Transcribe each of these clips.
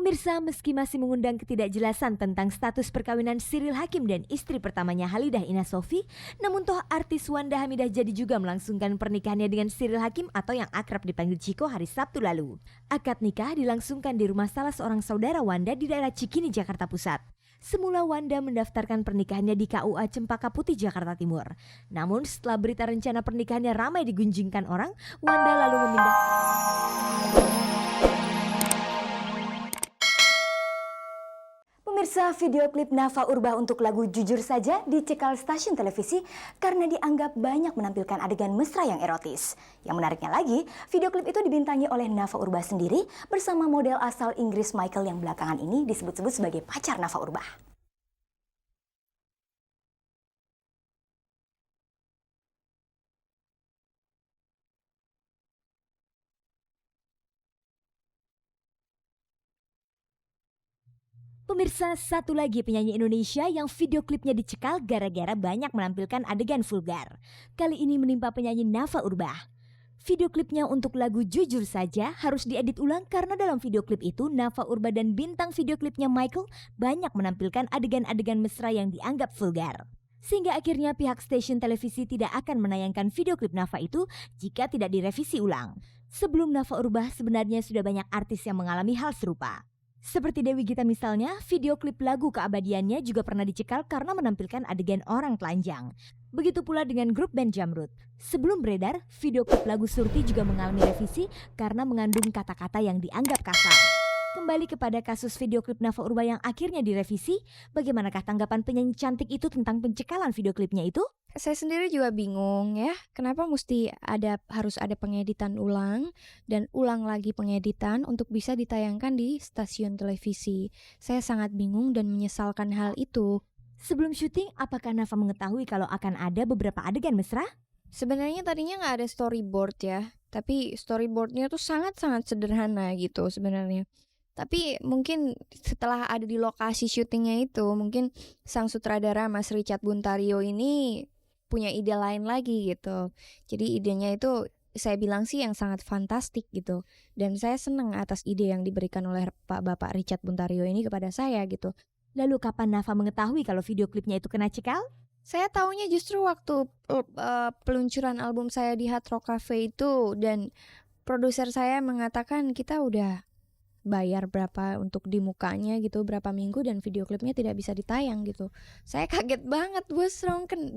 Pemirsa, meski masih mengundang ketidakjelasan tentang status perkawinan Cyril Hakim dan istri pertamanya Halidah Ina Sophie, namun toh artis Wanda Hamidah jadi juga melangsungkan pernikahannya dengan Cyril Hakim atau yang akrab dipanggil Ciko hari Sabtu lalu. Akad nikah dilangsungkan di rumah salah seorang saudara Wanda di daerah Cikini, Jakarta Pusat. Semula Wanda mendaftarkan pernikahannya di KUA Cempaka Putih, Jakarta Timur. Namun setelah berita rencana pernikahannya ramai digunjingkan orang, Wanda lalu memindah. Pemirsa, video klip Nafa Urbah untuk lagu Jujur Saja dicekal stasiun televisi karena dianggap banyak menampilkan adegan mesra yang erotis. Yang menariknya lagi, video klip itu dibintangi oleh Nafa Urbah sendiri bersama model asal Inggris Michael yang belakangan ini disebut-sebut sebagai pacar Nafa Urbah. Pemirsa, satu lagi penyanyi Indonesia yang video klipnya dicekal gara-gara banyak menampilkan adegan vulgar. Kali ini menimpa penyanyi Nafa Urbah. Video klipnya untuk lagu Jujur Saja harus diedit ulang karena dalam video klip itu Nafa Urbah dan bintang video klipnya Michael banyak menampilkan adegan-adegan mesra yang dianggap vulgar. Sehingga akhirnya pihak stasiun televisi tidak akan menayangkan video klip Nafa itu jika tidak direvisi ulang. Sebelum Nafa Urbah sebenarnya sudah banyak artis yang mengalami hal serupa. Seperti Dewi Gita misalnya, video klip lagu Keabadiannya juga pernah dicekal karena menampilkan adegan orang telanjang. Begitu pula dengan grup band Jamrud. Sebelum beredar, video klip lagu Surti juga mengalami revisi karena mengandung kata-kata yang dianggap kasar. Kembali kepada kasus video klip Nafa Urbah yang akhirnya direvisi, bagaimanakah tanggapan penyanyi cantik itu tentang pencekalan video klipnya itu? Saya sendiri juga bingung ya, kenapa harus ada pengeditan ulang dan ulang lagi pengeditan untuk bisa ditayangkan di stasiun televisi. Saya sangat bingung dan menyesalkan hal itu. Sebelum syuting, apakah Nafa mengetahui kalau akan ada beberapa adegan mesra? Sebenarnya tadinya nggak ada storyboard ya, tapi storyboardnya tuh sangat-sangat sederhana gitu sebenarnya. Tapi mungkin setelah ada di lokasi syutingnya itu, mungkin sang sutradara Mas Richard Buntario ini punya ide lain lagi gitu. Jadi idenya itu saya bilang sih yang sangat fantastik gitu. Dan saya senang atas ide yang diberikan oleh Bapak Richard Buntario ini kepada saya gitu. Lalu kapan Nafa mengetahui kalau video klipnya itu kena cekal? Saya taunya justru waktu peluncuran album saya di Hard Rock Cafe itu, dan produser saya mengatakan kita udah bayar berapa untuk di mukanya gitu, berapa minggu, dan video klipnya tidak bisa ditayang gitu. Saya kaget banget, bos,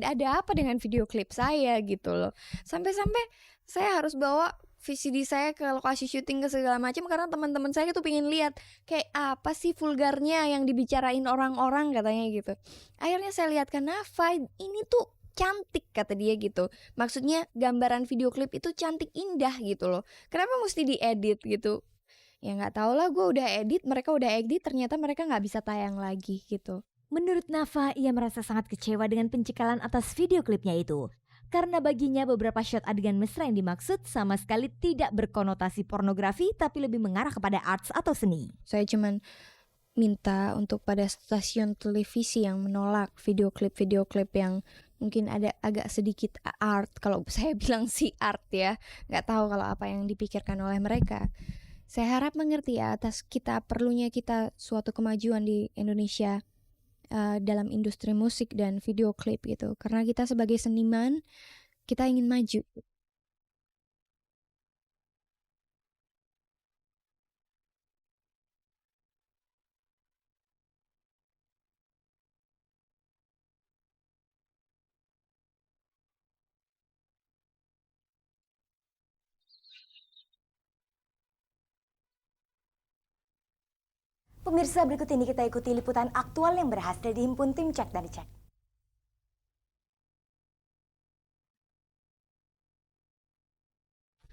ada apa dengan video klip saya gitu loh. Sampai-sampai saya harus bawa VCD saya ke lokasi syuting ke segala macam karena teman-teman saya tuh pengen lihat kayak apa sih vulgarnya yang dibicarain orang-orang katanya gitu. Akhirnya saya lihat ke Nafa, ini tuh cantik kata dia gitu. Maksudnya gambaran video klip itu cantik, indah gitu loh. Kenapa mesti diedit gitu? Ya nggak tau lah, gue udah edit, mereka udah edit, ternyata mereka nggak bisa tayang lagi gitu. Menurut Nafa, ia merasa sangat kecewa dengan pencekalan atas video klipnya itu. Karena baginya beberapa shot adegan mesra yang dimaksud sama sekali tidak berkonotasi pornografi tapi lebih mengarah kepada arts atau seni. Saya cuman minta untuk pada stasiun televisi yang menolak video klip yang mungkin ada agak sedikit art, kalau saya bilang sih art ya, nggak tahu kalau apa yang dipikirkan oleh mereka. Saya harap mengerti ya atas perlunya kita suatu kemajuan di Indonesia dalam industri musik dan video klip gitu. Karena kita sebagai seniman, kita ingin maju. Pemirsa, berikut ini kita ikuti liputan aktual yang berhasil dihimpun tim Cek dan Dicek.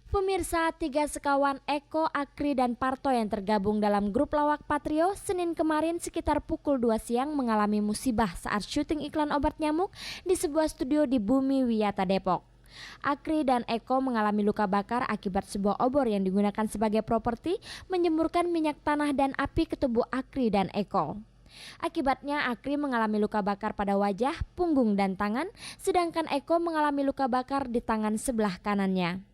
Pemirsa, 3 sekawan Eko, Akri, dan Parto yang tergabung dalam grup lawak Patrio Senin kemarin sekitar pukul 2 siang mengalami musibah saat syuting iklan obat nyamuk di sebuah studio di Bumi Wiyata, Depok. Akri dan Eko mengalami luka bakar akibat sebuah obor yang digunakan sebagai properti menjemurkan minyak tanah dan api ke tubuh Akri dan Eko. Akibatnya Akri mengalami luka bakar pada wajah, punggung, dan tangan, sedangkan Eko mengalami luka bakar di tangan sebelah kanannya.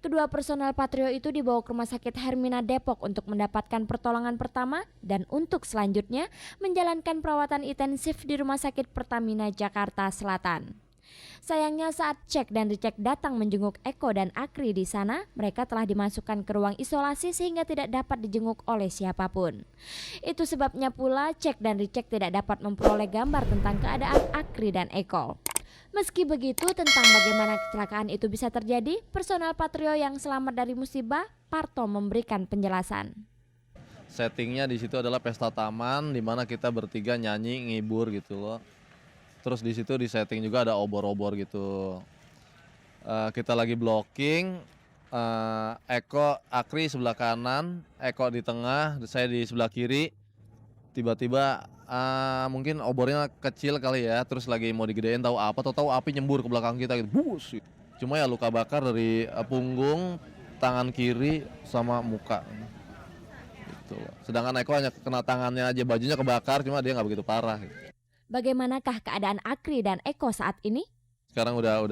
Kedua personel Patrio itu dibawa ke Rumah Sakit Hermina Depok untuk mendapatkan pertolongan pertama dan untuk selanjutnya menjalankan perawatan intensif di Rumah Sakit Pertamina Jakarta Selatan. Sayangnya saat cek dan dicek datang menjenguk Eko dan Akri di sana, mereka telah dimasukkan ke ruang isolasi sehingga tidak dapat dijenguk oleh siapapun. Itu sebabnya pula cek dan dicek tidak dapat memperoleh gambar tentang keadaan Akri dan Eko. Meski begitu, tentang bagaimana kecelakaan itu bisa terjadi, personel Patrio yang selamat dari musibah, Parto memberikan penjelasan. Settingnya di situ adalah pesta taman, di mana kita bertiga nyanyi, ngibur gitu loh. Terus di situ di setting juga ada obor-obor gitu. Kita lagi blocking, Eko, Akri sebelah kanan, Eko di tengah, saya di sebelah kiri. Tiba-tiba mungkin obornya kecil kali ya, terus lagi mau digedein tahu apa, tahu api nyembur ke belakang kita gitu, bus. Cuma ya luka bakar dari punggung, tangan kiri sama muka. Gitu. Sedangkan Eko hanya kena tangannya aja, bajunya kebakar, cuma dia nggak begitu parah. Gitu. Bagaimanakah keadaan Akri dan Eko saat ini? Sekarang udah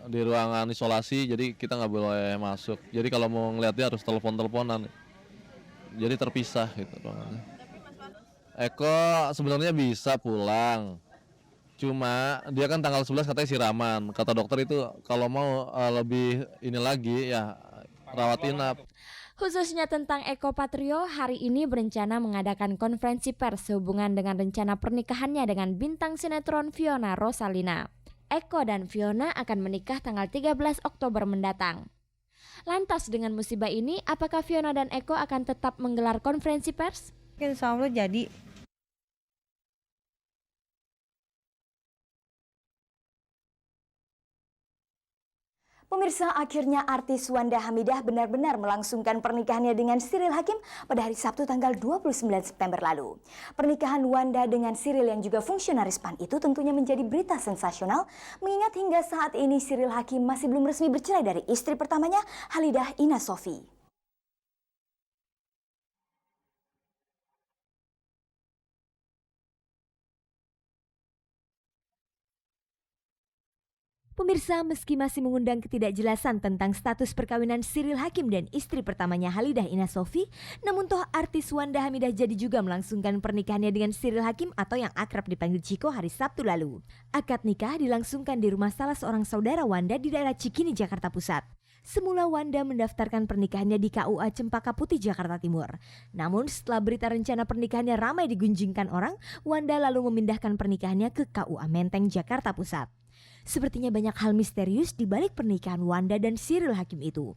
di ruangan isolasi, jadi kita nggak boleh masuk. Jadi kalau mau ngeliat dia harus telepon-teleponan. Jadi terpisah gitu ruangannya. Eko sebenarnya bisa pulang, cuma dia kan tanggal 11 katanya siraman. Kata dokter itu kalau mau lebih ini lagi ya rawat inap. Khususnya tentang Eko Patrio, hari ini berencana mengadakan konferensi pers sehubungan dengan rencana pernikahannya dengan bintang sinetron Fiona Rosalina. Eko dan Fiona akan menikah tanggal 13 Oktober mendatang. Lantas dengan musibah ini, apakah Fiona dan Eko akan tetap menggelar konferensi pers? Insya Allah jadi. Pemirsa, akhirnya artis Wanda Hamidah benar-benar melangsungkan pernikahannya dengan Cyril Hakim pada hari Sabtu tanggal 29 September lalu. Pernikahan Wanda dengan Cyril yang juga fungsionaris PAN itu tentunya menjadi berita sensasional, mengingat hingga saat ini Cyril Hakim masih belum resmi bercerai dari istri pertamanya, Halidah Ina Sofi. Pemirsa, meski masih mengundang ketidakjelasan tentang status perkawinan Cyril Hakim dan istri pertamanya Halidah Ina Sofi, namun toh artis Wanda Hamidah jadi juga melangsungkan pernikahannya dengan Cyril Hakim atau yang akrab dipanggil Ciko hari Sabtu lalu. Akad nikah dilangsungkan di rumah salah seorang saudara Wanda di daerah Cikini, Jakarta Pusat. Semula Wanda mendaftarkan pernikahannya di KUA Cempaka Putih, Jakarta Timur. Namun setelah berita rencana pernikahannya ramai digunjingkan orang, Wanda lalu memindahkan pernikahannya ke KUA Menteng, Jakarta Pusat. Sepertinya banyak hal misterius di balik pernikahan Wanda dan Cyril Hakim itu.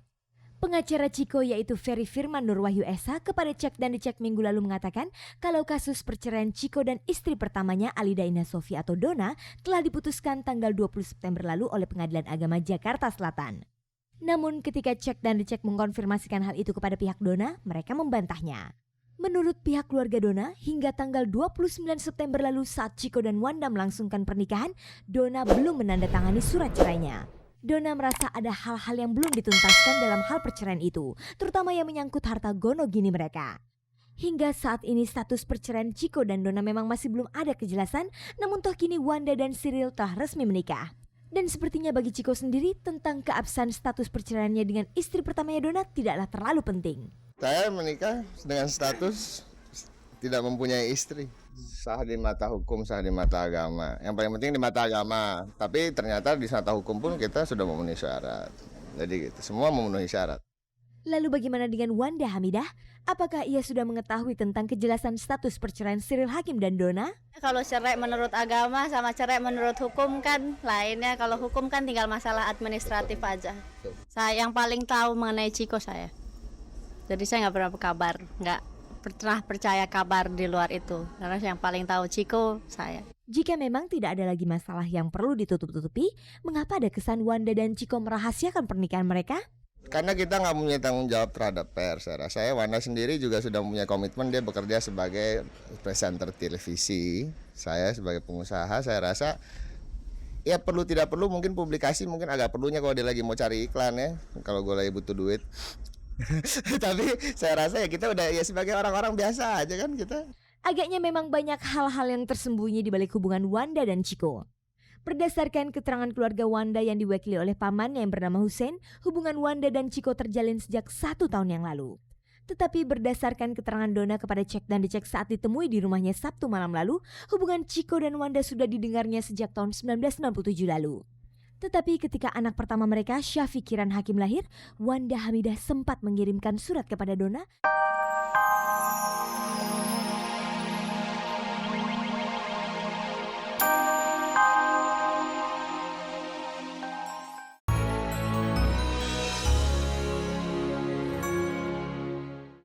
Pengacara Ciko yaitu Ferry Firman Nurwahyu Esa kepada Cek dan Dicek minggu lalu mengatakan kalau kasus perceraian Ciko dan istri pertamanya Alida Ina Sofi atau Dona telah diputuskan tanggal 20 September lalu oleh Pengadilan Agama Jakarta Selatan. Namun ketika Cek dan Dicek mengkonfirmasikan hal itu kepada pihak Dona, mereka membantahnya. Menurut pihak keluarga Dona, hingga tanggal 29 September lalu saat Ciko dan Wanda melangsungkan pernikahan, Dona belum menandatangani surat cerainya. Dona merasa ada hal-hal yang belum dituntaskan dalam hal perceraian itu, terutama yang menyangkut harta gono gini mereka. Hingga saat ini status perceraian Ciko dan Dona memang masih belum ada kejelasan, namun toh kini Wanda dan Cyril telah resmi menikah. Dan sepertinya bagi Ciko sendiri, tentang keabsahan status perceraiannya dengan istri pertamanya Dona tidaklah terlalu penting. Saya menikah dengan status tidak mempunyai istri. Sah di mata hukum, sah di mata agama. Yang paling penting di mata agama. Tapi ternyata di mata hukum pun kita sudah memenuhi syarat. Jadi gitu, semua memenuhi syarat. Lalu bagaimana dengan Wanda Hamidah? Apakah ia sudah mengetahui tentang kejelasan status perceraian Cyril Hakim dan Dona? Kalau cerai menurut agama sama cerai menurut hukum kan lainnya. Kalau hukum kan tinggal masalah administratif aja. Saya yang paling tahu mengenai Ciko saya. Jadi saya nggak pernah kabar, nggak pernah percaya kabar di luar itu. Karena yang paling tahu Ciko saya. Jika memang tidak ada lagi masalah yang perlu ditutup-tutupi, mengapa ada kesan Wanda dan Ciko merahasiakan pernikahan mereka? Karena kita nggak punya tanggung jawab terhadap pers. Saya Wanda sendiri juga sudah punya komitmen, dia bekerja sebagai presenter televisi. Saya sebagai pengusaha, saya rasa ya perlu tidak perlu mungkin publikasi mungkin agak perlunya kalau dia lagi mau cari iklan ya. Kalau gue lagi butuh duit. Tapi saya rasa ya kita udah ya sebagai orang-orang biasa aja kan kita. Agaknya memang banyak hal-hal yang tersembunyi di balik hubungan Wanda dan Ciko. Berdasarkan keterangan keluarga Wanda yang diwakili oleh pamannya yang bernama Hussein, hubungan Wanda dan Chico terjalin sejak 1 tahun yang lalu. Tetapi berdasarkan keterangan Donna kepada Cek dan Dicek saat ditemui di rumahnya Sabtu malam lalu, hubungan Chico dan Wanda sudah didengarnya sejak tahun 1997 lalu. Tetapi ketika anak pertama mereka, Syafiq Kiran Hakim lahir, Wanda Hamidah sempat mengirimkan surat kepada Donna